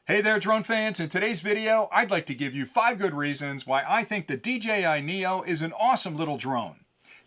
Hey there, drone fans. In today's video, I'd like to give you 5 good reasons why I think the DJI Neo is an awesome little drone.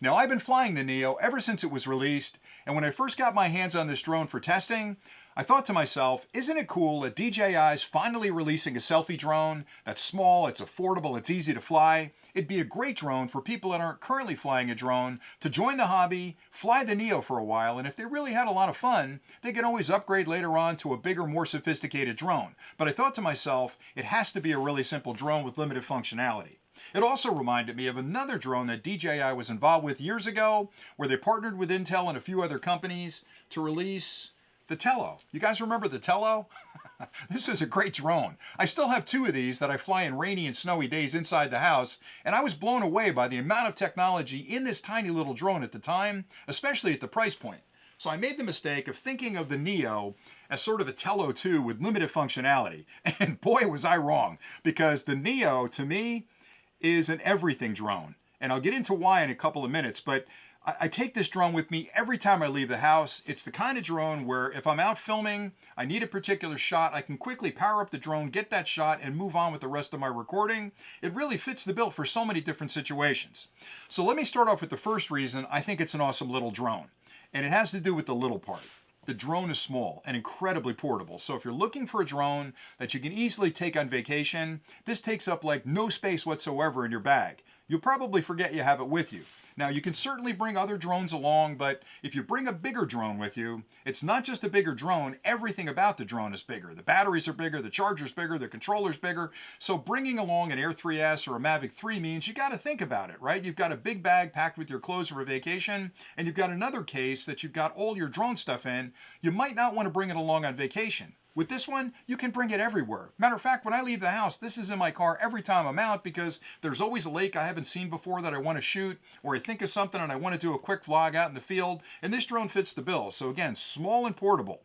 Now, I've been flying the Neo ever since it was released, and when I first got my hands on this drone for testing, I thought to myself, isn't it cool that DJI is finally releasing a selfie drone that's small, it's affordable, it's easy to fly. It'd be a great drone for people that aren't currently flying a drone to join the hobby, fly the Neo for a while, and if they really had a lot of fun, they can always upgrade later on to a bigger, more sophisticated drone. But I thought to myself, it has to be a really simple drone with limited functionality. It also reminded me of another drone that DJI was involved with years ago, where they partnered with Intel and a few other companies to release the Tello. You guys remember the Tello? This is a great drone. I still have 2 of these that I fly in rainy and snowy days inside the house, and I was blown away by the amount of technology in this tiny little drone at the time, especially at the price point. So I made the mistake of thinking of the Neo as sort of a Tello 2 with limited functionality. And boy, was I wrong, because the Neo, to me, is an everything drone. And I'll get into why in a couple of minutes, but I take this drone with me every time I leave the house. It's the kind of drone where if I'm out filming, I need a particular shot, I can quickly power up the drone, get that shot, and move on with the rest of my recording. It really fits the bill for so many different situations. So let me start off with the first reason I think it's an awesome little drone. And it has to do with the little part. The drone is small and incredibly portable. So if you're looking for a drone that you can easily take on vacation, this takes up like no space whatsoever in your bag. You'll probably forget you have it with you. Now, you can certainly bring other drones along, but if you bring a bigger drone with you, it's not just a bigger drone, everything about the drone is bigger. The batteries are bigger, the charger's bigger, the controller's bigger. So bringing along an Air 3S or a Mavic 3 means you got to think about it, right? You've got a big bag packed with your clothes for a vacation, and you've got another case that you've got all your drone stuff in. You might not want to bring it along on vacation. With this one, you can bring it everywhere. Matter of fact, when I leave the house, this is in my car every time I'm out because there's always a lake I haven't seen before that I want to shoot, or I think of something and I want to do a quick vlog out in the field, and this drone fits the bill. So again, small and portable.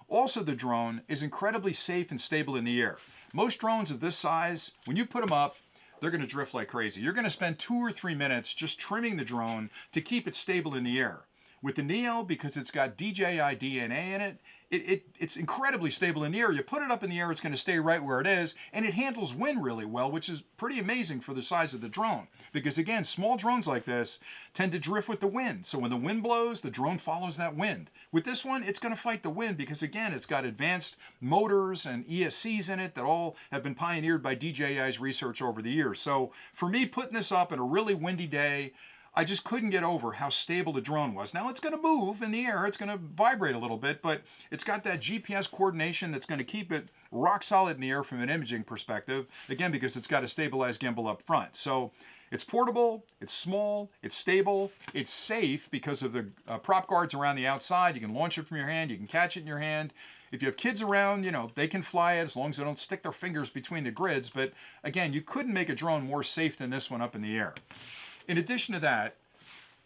Also, the drone is incredibly safe and stable in the air. Most drones of this size, when you put them up, they're going to drift like crazy. You're going to spend 2 or 3 minutes just trimming the drone to keep it stable in the air. With the Neo, because it's got DJI DNA in it, it's incredibly stable in the air. You put it up in the air, it's going to stay right where it is, and it handles wind really well, which is pretty amazing for the size of the drone. Because again, small drones like this tend to drift with the wind. So when the wind blows, the drone follows that wind. With this one, it's going to fight the wind because again, it's got advanced motors and ESCs in it that all have been pioneered by DJI's research over the years. So for me, putting this up in a really windy day, I just couldn't get over how stable the drone was. Now it's going to move in the air, it's going to vibrate a little bit, but it's got that GPS coordination that's going to keep it rock solid in the air from an imaging perspective, again, because it's got a stabilized gimbal up front. So it's portable, it's small, it's stable, it's safe because of the prop guards around the outside. You can launch it from your hand, you can catch it in your hand. If you have kids around, they can fly it as long as they don't stick their fingers between the grids. But again, you couldn't make a drone more safe than this one up in the air. In addition to that,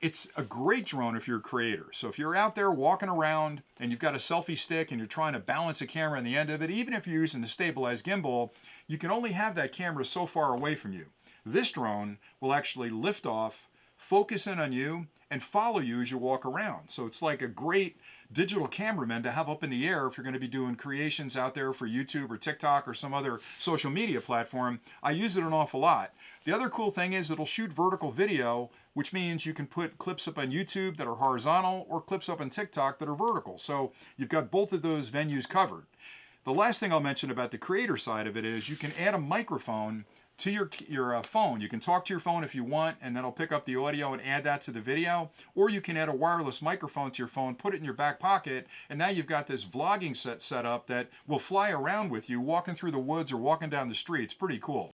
it's a great drone if you're a creator. So if you're out there walking around and you've got a selfie stick and you're trying to balance a camera on the end of it, even if you're using the stabilized gimbal, you can only have that camera so far away from you. This drone will actually lift off, focus in on you, and follow you as you walk around. So it's like a great digital cameraman to have up in the air if you're going to be doing creations out there for YouTube or TikTok or some other social media platform. I use it an awful lot. The other cool thing is it'll shoot vertical video, which means you can put clips up on YouTube that are horizontal or clips up on TikTok that are vertical. So you've got both of those venues covered. The last thing I'll mention about the creator side of it is you can add a microphone to your phone. You can talk to your phone if you want, and that'll pick up the audio and add that to the video. Or you can add a wireless microphone to your phone, put it in your back pocket, and now you've got this vlogging set up that will fly around with you walking through the woods or walking down the street. It's pretty cool.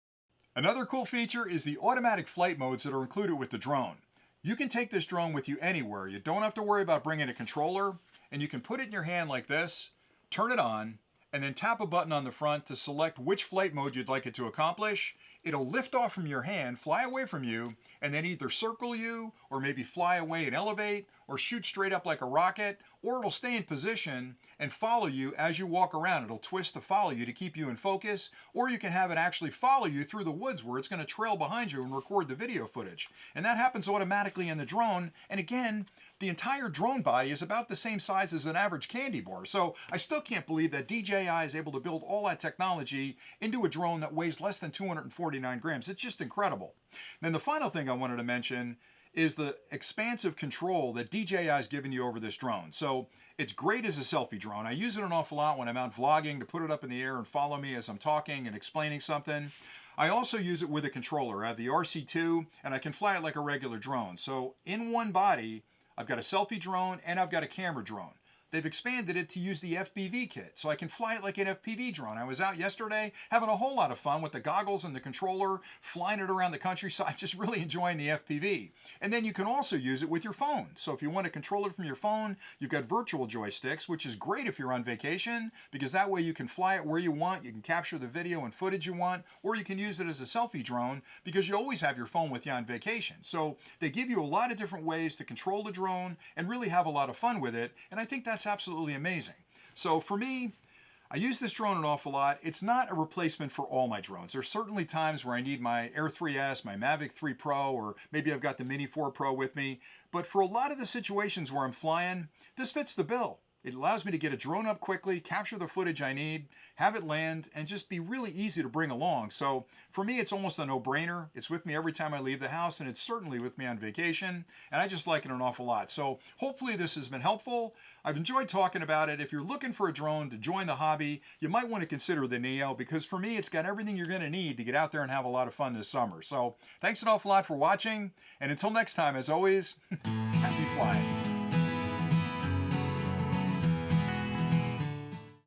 Another cool feature is the automatic flight modes that are included with the drone. You can take this drone with you anywhere. You don't have to worry about bringing a controller, and you can put it in your hand like this, turn it on, and then tap a button on the front to select which flight mode you'd like it to accomplish. It'll lift off from your hand, fly away from you, and then either circle you or maybe fly away and elevate or shoot straight up like a rocket, or it'll stay in position and follow you as you walk around. It'll twist to follow you to keep you in focus, or you can have it actually follow you through the woods where it's going to trail behind you and record the video footage. And that happens automatically in the drone. And again, the entire drone body is about the same size as an average candy bar. So I still can't believe that DJI is able to build all that technology into a drone that weighs less than 249 grams. It's just incredible. Then the final thing I wanted to mention is the expansive control that DJI has given you over this drone. So it's great as a selfie drone. I use it an awful lot when I'm out vlogging to put it up in the air and follow me as I'm talking and explaining something. I also use it with a controller. I have the RC2 and I can fly it like a regular drone. So in one body, I've got a selfie drone and I've got a camera drone. They've expanded it to use the FPV kit, so I can fly it like an FPV drone. I was out yesterday having a whole lot of fun with the goggles and the controller, flying it around the countryside, just really enjoying the FPV. And then you can also use it with your phone. So if you want to control it from your phone, you've got virtual joysticks, which is great if you're on vacation, because that way you can fly it where you want, you can capture the video and footage you want, or you can use it as a selfie drone, because you always have your phone with you on vacation. So they give you a lot of different ways to control the drone and really have a lot of fun with it, and I think that's absolutely amazing. So for me, I use this drone an awful lot. It's not a replacement for all my drones. There's certainly times where I need my Air 3S, my Mavic 3 Pro, or maybe I've got the Mini 4 Pro with me. But for a lot of the situations where I'm flying, this fits the bill. It allows me to get a drone up quickly, capture the footage I need, have it land, and just be really easy to bring along. So for me, it's almost a no-brainer. It's with me every time I leave the house, and it's certainly with me on vacation, and I just like it an awful lot. So hopefully this has been helpful. I've enjoyed talking about it. If you're looking for a drone to join the hobby, you might want to consider the Neo, because for me, it's got everything you're going to need to get out there and have a lot of fun this summer. So thanks an awful lot for watching, and until next time, as always, happy flying.